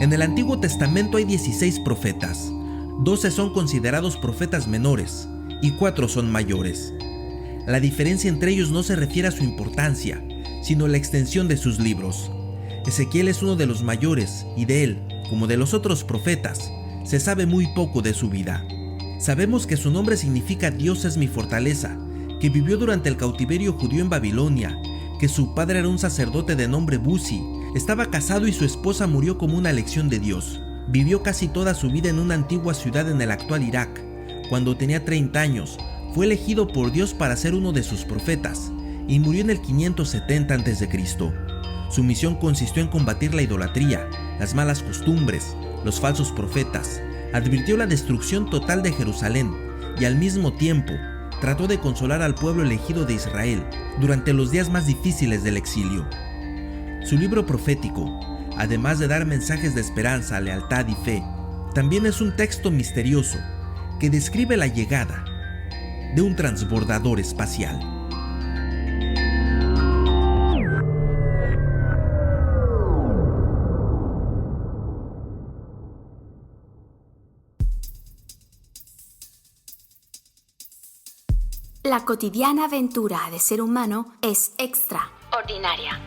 En el Antiguo Testamento hay 16 profetas. 12 son considerados profetas menores y 4 son mayores. La diferencia entre ellos no se refiere a su importancia, sino a la extensión de sus libros. Ezequiel es uno de los mayores y de él, como de los otros profetas, se sabe muy poco de su vida. Sabemos que su nombre significa Dios es mi fortaleza, que vivió durante el cautiverio judío en Babilonia, que su padre era un sacerdote de nombre Buzi, estaba casado y su esposa murió como una elección de Dios. Vivió casi toda su vida en una antigua ciudad en el actual Irak. Cuando tenía 30 años, fue elegido por Dios para ser uno de sus profetas y murió en el 570 a.C. Su misión consistió en combatir la idolatría, las malas costumbres, los falsos profetas, advirtió la destrucción total de Jerusalén y al mismo tiempo trató de consolar al pueblo elegido de Israel durante los días más difíciles del exilio. Su libro profético, además de dar mensajes de esperanza, lealtad y fe, también es un texto misterioso que describe la llegada de un transbordador espacial. La cotidiana aventura de ser humano es extraordinaria.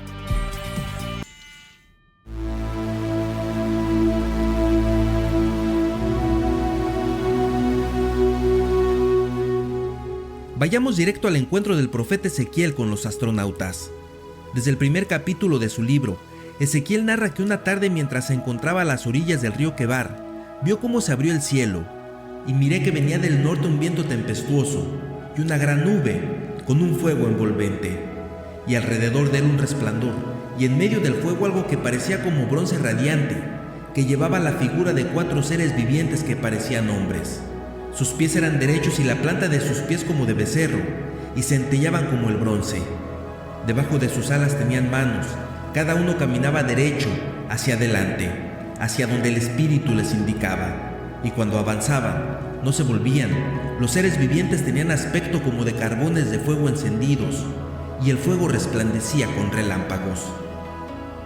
Vayamos directo al encuentro del profeta Ezequiel con los astronautas. Desde el primer capítulo de su libro, Ezequiel narra que una tarde mientras se encontraba a las orillas del río Quebar, vio cómo se abrió el cielo, y miré que venía del norte un viento tempestuoso y una gran nube con un fuego envolvente, y alrededor de él un resplandor, y en medio del fuego algo que parecía como bronce radiante, que llevaba la figura de 4 seres vivientes que parecían hombres. Sus pies eran derechos y la planta de sus pies como de becerro, y centellaban como el bronce. Debajo de sus alas tenían manos, cada uno caminaba derecho, hacia adelante, hacia donde el espíritu les indicaba, y cuando avanzaban, no se volvían. Los seres vivientes tenían aspecto como de carbones de fuego encendidos, y el fuego resplandecía con relámpagos.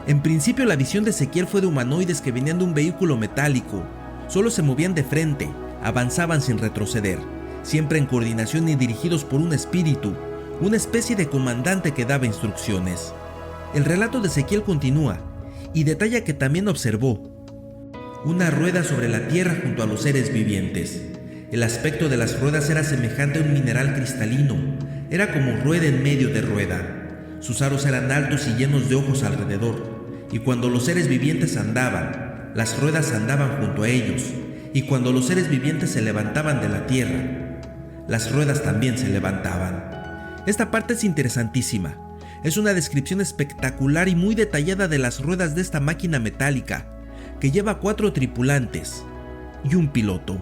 En principio la visión de Ezequiel fue de humanoides que venían de un vehículo metálico, solo se movían de frente, avanzaban sin retroceder, siempre en coordinación y dirigidos por un espíritu, una especie de comandante que daba instrucciones. El relato de Ezequiel continúa y detalla que también observó una rueda sobre la tierra junto a los seres vivientes. El aspecto de las ruedas era semejante a un mineral cristalino, era como rueda en medio de rueda. Sus aros eran altos y llenos de ojos alrededor, y cuando los seres vivientes andaban, las ruedas andaban junto a ellos, y cuando los seres vivientes se levantaban de la tierra, las ruedas también se levantaban. Esta parte es interesantísima. Es una descripción espectacular y muy detallada de las ruedas de esta máquina metálica, que lleva 4 tripulantes y un piloto.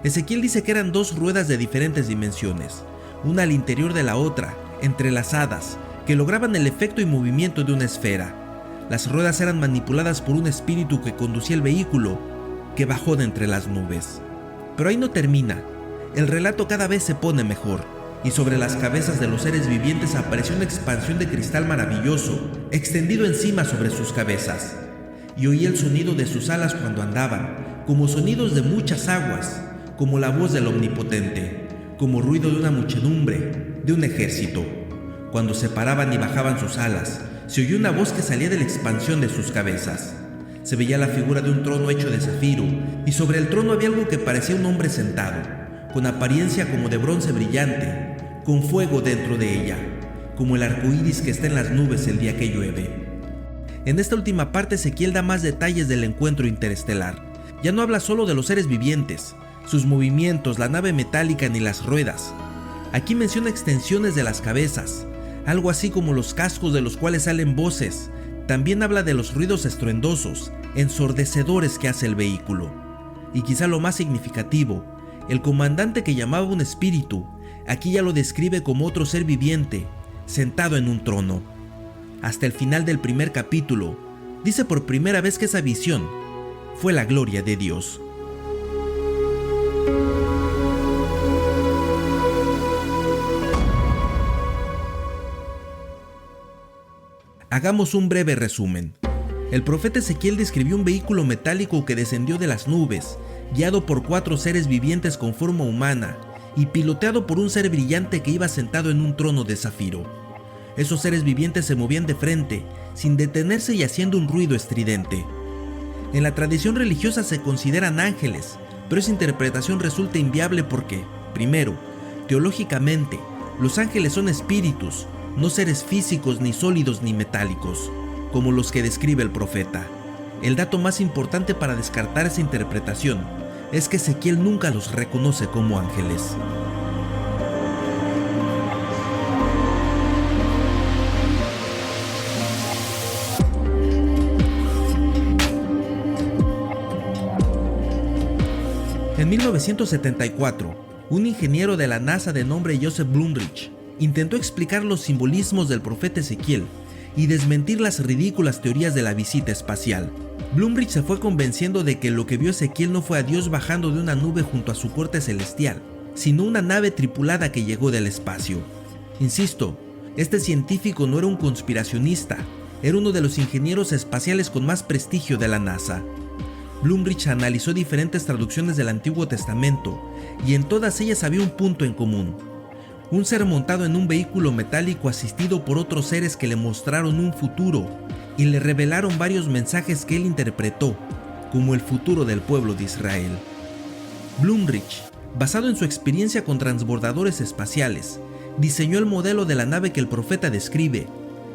Ezequiel dice que eran 2 ruedas de diferentes dimensiones, una al interior de la otra, entrelazadas, que lograban el efecto y movimiento de una esfera. Las ruedas eran manipuladas por un espíritu que conducía el vehículo, que bajó de entre las nubes. Pero ahí no termina. El relato cada vez se pone mejor, y sobre las cabezas de los seres vivientes apareció una expansión de cristal maravilloso, extendido encima sobre sus cabezas. Y oí el sonido de sus alas cuando andaban, como sonidos de muchas aguas, como la voz del Omnipotente, como ruido de una muchedumbre, de un ejército. Cuando se paraban y bajaban sus alas, se oyó una voz que salía de la expansión de sus cabezas. Se veía la figura de un trono hecho de zafiro, y sobre el trono había algo que parecía un hombre sentado, con apariencia como de bronce brillante, con fuego dentro de ella, como el arco iris que está en las nubes el día que llueve. En esta última parte Ezequiel da más detalles del encuentro interestelar. Ya no habla solo de los seres vivientes, sus movimientos, la nave metálica ni las ruedas. Aquí menciona extensiones de las cabezas, algo así como los cascos de los cuales salen voces. También habla de los ruidos estruendosos, ensordecedores que hace el vehículo. Y quizá lo más significativo, el comandante que llamaba un espíritu, aquí ya lo describe como otro ser viviente, sentado en un trono. Hasta el final del primer capítulo, dice por primera vez que esa visión fue la gloria de Dios. Hagamos un breve resumen. El profeta Ezequiel describió un vehículo metálico que descendió de las nubes, guiado por 4 seres vivientes con forma humana y piloteado por un ser brillante que iba sentado en un trono de zafiro. Esos seres vivientes se movían de frente, sin detenerse y haciendo un ruido estridente. En la tradición religiosa se consideran ángeles, pero esa interpretación resulta inviable porque, primero, teológicamente, los ángeles son espíritus, no seres físicos ni sólidos ni metálicos, como los que describe el profeta. El dato más importante para descartar esa interpretación es que Ezequiel nunca los reconoce como ángeles. En 1974, un ingeniero de la NASA de nombre Joseph Blumrich intentó explicar los simbolismos del profeta Ezequiel y desmentir las ridículas teorías de la visita espacial. Blumrich se fue convenciendo de que lo que vio Ezequiel no fue a Dios bajando de una nube junto a su corte celestial, sino una nave tripulada que llegó del espacio. Insisto, este científico no era un conspiracionista, era uno de los ingenieros espaciales con más prestigio de la NASA. Blumrich analizó diferentes traducciones del Antiguo Testamento y en todas ellas había un punto en común: un ser montado en un vehículo metálico asistido por otros seres que le mostraron un futuro y le revelaron varios mensajes que él interpretó como el futuro del pueblo de Israel. Blumrich, basado en su experiencia con transbordadores espaciales, diseñó el modelo de la nave que el profeta describe,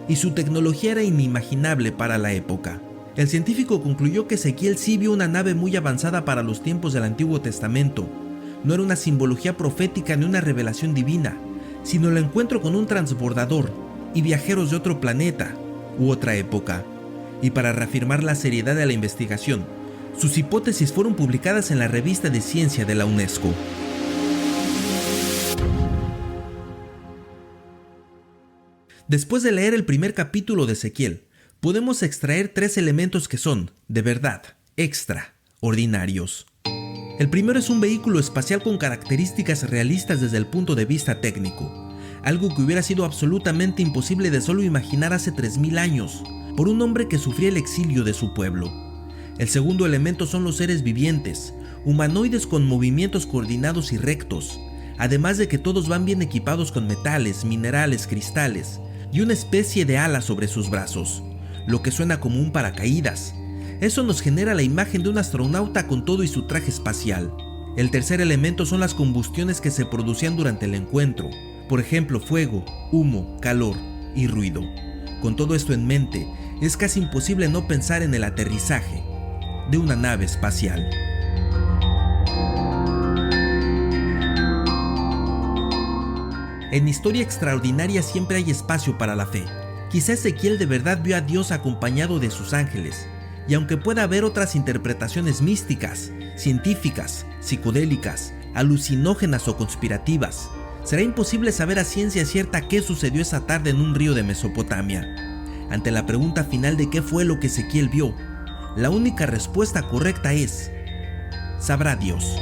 y su tecnología era inimaginable para la época. El científico concluyó que Ezequiel sí vio una nave muy avanzada para los tiempos del Antiguo Testamento. No era una simbología profética ni una revelación divina, sino el encuentro con un transbordador y viajeros de otro planeta u otra época. Y para reafirmar la seriedad de la investigación, sus hipótesis fueron publicadas en la revista de ciencia de la UNESCO. Después de leer el primer capítulo de Ezequiel, podemos extraer 3 elementos que son, de verdad, extraordinarios. El primero es un vehículo espacial con características realistas desde el punto de vista técnico, algo que hubiera sido absolutamente imposible de solo imaginar hace 3000 años, por un hombre que sufría el exilio de su pueblo. El segundo elemento son los seres vivientes, humanoides con movimientos coordinados y rectos, además de que todos van bien equipados con metales, minerales, cristales y una especie de ala sobre sus brazos, lo que suena como un paracaídas. Eso nos genera la imagen de un astronauta con todo y su traje espacial. El tercer elemento son las combustiones que se producían durante el encuentro, por ejemplo fuego, humo, calor y ruido. Con todo esto en mente, es casi imposible no pensar en el aterrizaje de una nave espacial. En Historia Extraordinaria siempre hay espacio para la fe. Quizá Ezequiel de verdad vio a Dios acompañado de sus ángeles, y aunque pueda haber otras interpretaciones místicas, científicas, psicodélicas, alucinógenas o conspirativas, será imposible saber a ciencia cierta qué sucedió esa tarde en un río de Mesopotamia. Ante la pregunta final de qué fue lo que Ezequiel vio, la única respuesta correcta es: sabrá Dios.